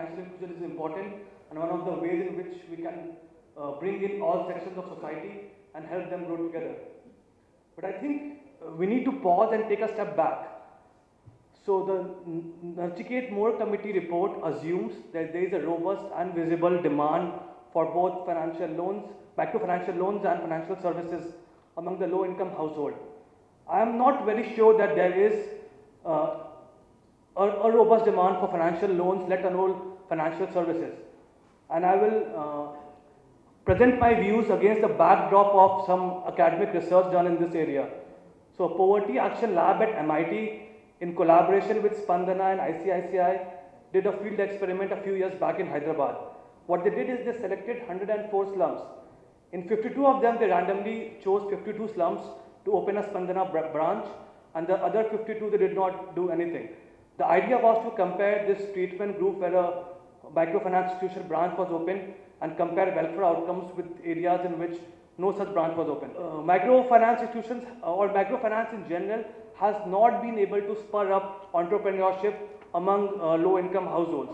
financial inclusion is important and one of the ways in which we can bring in all sections of society and help them grow together. But I think we need to pause and take a step back. So the Nachiket Moore Committee report assumes that there is a robust and visible demand for both financial loans, microfinancial loans and financial services among the low-income household. I am not very sure that there is a robust demand for financial loans, let alone financial services. And I will present my views against the backdrop of some academic research done in this area. So Poverty Action Lab at MIT, in collaboration with Spandana and ICICI, did a field experiment a few years back in Hyderabad. What they did is they selected 104 slums. In 52 of them, they randomly chose 52 slums to open a Spandana branch, and the other 52 they did not do anything. The idea was to compare this treatment group where a microfinance institution branch was open and compare welfare outcomes with areas in which no such branch was open. Microfinance institutions or microfinance in general has not been able to spur up entrepreneurship among low-income households.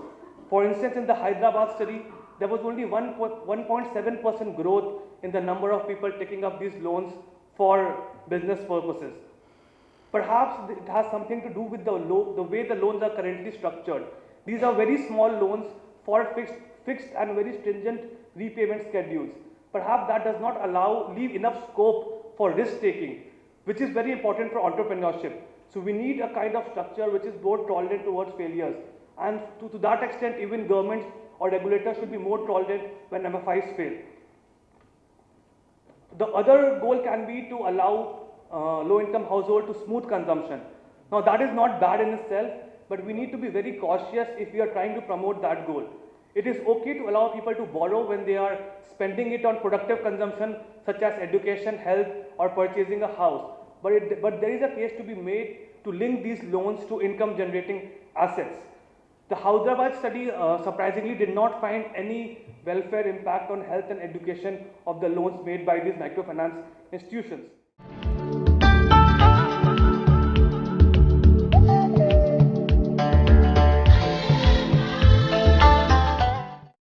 For instance, in the Hyderabad study, there was only 1.7% growth in the number of people taking up these loans for business purposes. Perhaps it has something to do with the way the loans are currently structured. These are very small loans for fixed and very stringent repayment schedules. Perhaps that does not leave enough scope for risk taking, which is very important for entrepreneurship. So we need a kind of structure which is more tolerant towards failures. And to that extent, even governments or regulators should be more tolerant when MFIs fail. The other goal can be to allow low-income households to smooth consumption. Now that is not bad in itself, but we need to be very cautious if we are trying to promote that goal. It is okay to allow people to borrow when they are spending it on productive consumption such as education, health or purchasing a house. But there is a case to be made to link these loans to income generating assets. The Hyderabad study surprisingly did not find any welfare impact on health and education of the loans made by these microfinance institutions.